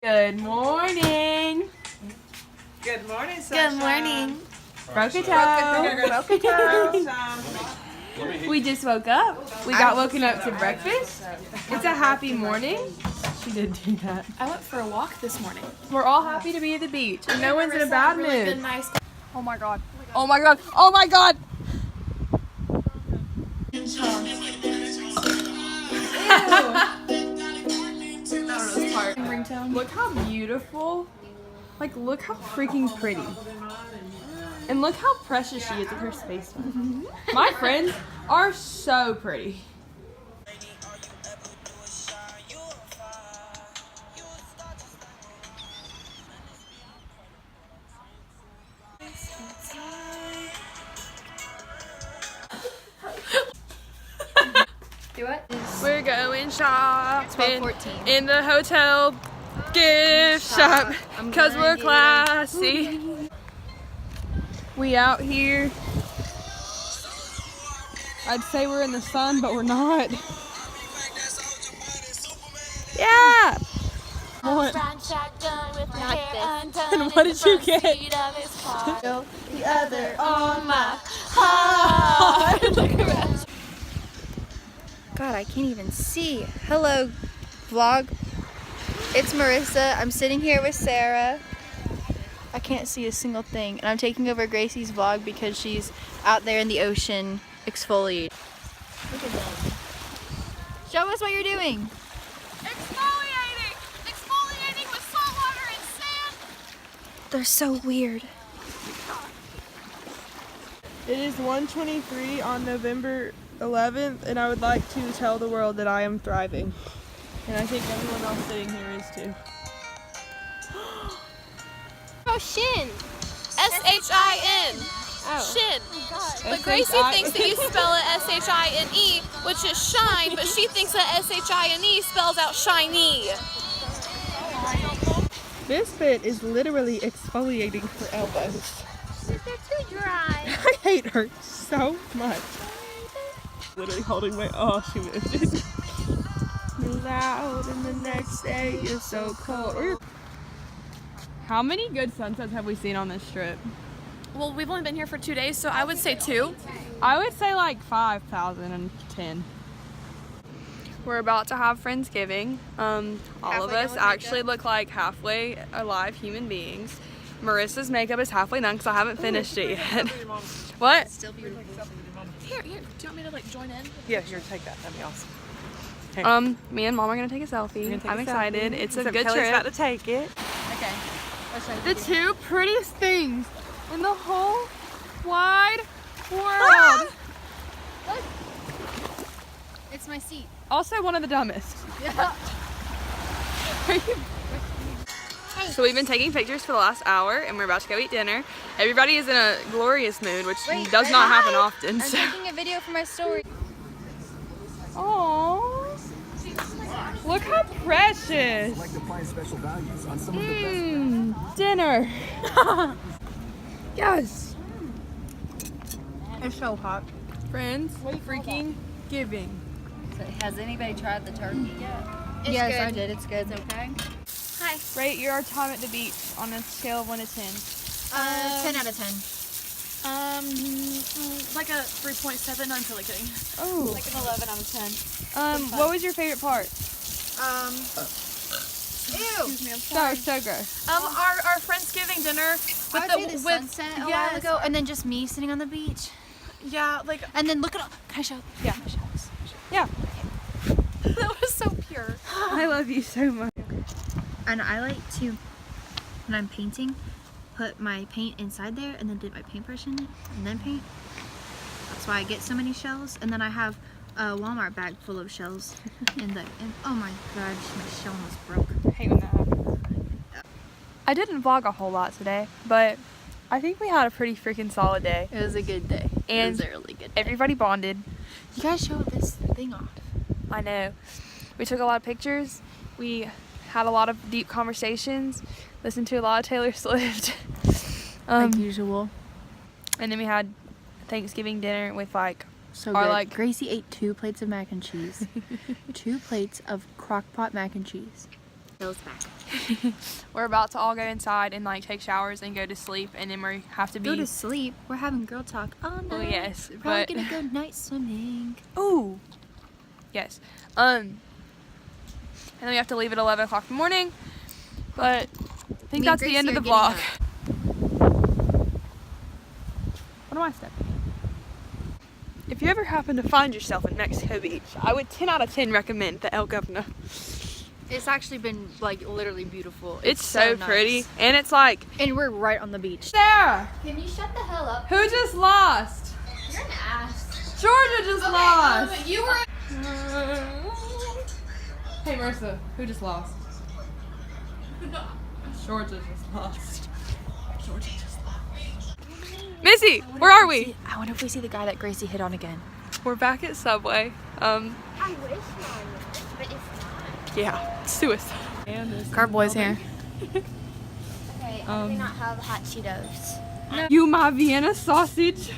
Good morning. Good morning, sunshine. Good morning. We just woke up. We got woken up to breakfast. It's a happy morning. She did do that. I went for a walk this morning. We're all happy to be at the beach, and no one's in a bad mood. Nice. Oh my god. Oh my god. Oh my god. Look how beautiful. Like, look how freaking pretty. And look how precious she is with her space time. My friends are so pretty. Do it. We're going shopping 12:14. in the hotel gift shop because we're classy. We out here. I'd say we're in the sun, but we're not. Yeah. What? And what did you get? The other on my heart. God, I can't even see. Hello, vlog. It's Marissa. I'm sitting here with Sarah. I can't see a single thing. And I'm taking over Gracie's vlog because she's out there in the ocean exfoliating. Look at that. Show us what you're doing. Exfoliating! Exfoliating with salt water and sand! They're so weird. It is 1:23 on November 11th, and I would like to tell the world that I am thriving. And I think everyone else sitting here is too. Oh, shin. S-H-I-N. Shin. But Gracie thinks that you spell it S-H-I-N-E, which is shine, but she thinks that S-H-I-N-E spells out shiny. This bit is literally exfoliating her elbows. They're too dry. I hate her so much. Literally holding my, oh, she moved it. Loud, and the next day you're so cold. How many good sunsets have we seen on this trip? Well, we've only been here for 2 days, so I would say 2. I would say like 5,010. We're about to have Friendsgiving. All of us actually look like halfway alive human beings. Marissa's makeup is halfway done because I haven't finished it yet. What? Still beautiful. Here, do you want me to like join in? Yeah, here, take that. That'd be awesome. Me and Mom are gonna take a selfie. I'm excited. It's a good Kelly's trip. about to take it. Okay. The two prettiest things in the whole wide world. It's my seat. Also one of the dumbest. So we've been taking pictures for the last hour, and we're about to go eat dinner. Everybody is in a glorious mood, which does not happen often. I'm So. taking a video for my story. Aww. Look how precious. Dinner. Yes. It's so hot. Friends, freaking giving. So has anybody tried the turkey yet? Yes, good. I did. It's good. It's okay. Hi. Rate your time at the beach on a scale of 1 to 10. 10 out of 10. Like a 3.7. No, I'm totally kidding. Oh. Like an 11 out of 10. What was your favorite part? Ew. That was so gross. Our Friendsgiving dinner with I would say the sunset a while ago, and then just me sitting on the beach. Yeah, like And then look at all. Can I show? Yeah. Can I show this? Yeah. that was so pure. I love you so much. And I like to, when I'm painting, put my paint inside there and then dip my paintbrush in it and then paint. That's why I get so many shells. And then I have a Walmart bag full of shells. And oh my gosh, my shell almost broke. I hate when that happens. I didn't vlog a whole lot today, but I think we had a pretty freaking solid day. It was a good day. And it was a really good day. Everybody bonded. You guys show this thing off. I know. We took a lot of pictures. We had a lot of deep conversations. Listened to a lot of Taylor Swift. Like usual. And then we had Thanksgiving dinner with like So Or good. like- Gracie ate 2 plates of mac and cheese. 2 plates of crock pot mac and cheese. Goes back. We're about to all go inside and like take showers and go to sleep, and then we have to be. Go to sleep. We're having girl talk. Oh no. Oh yes, Probably but gonna go night swimming. ooh, yes. And then we have to leave at 11 o'clock in the morning. But I think Me and that's the end of the Gracie are vlog. What am I stepping? If you ever happen to find yourself in Mexico Beach, I would 10 out of 10 recommend the El Governor. It's actually been like literally beautiful. It's so nice. pretty, and it's like, And we're right on the beach. Sarah, Can you shut the hell up? who just lost? You're an ass. Georgia just lost. You were. Hey Marissa, who just lost? Georgia just lost. Georgia just lost. Missy, where are we? I wonder if we see the guy that Gracie hit on again. We're back at Subway. I wish mine was, but it's not. Yeah, it's suicide. Carboy's here. Okay, I do not have hot Cheetos. You my Vienna sausage.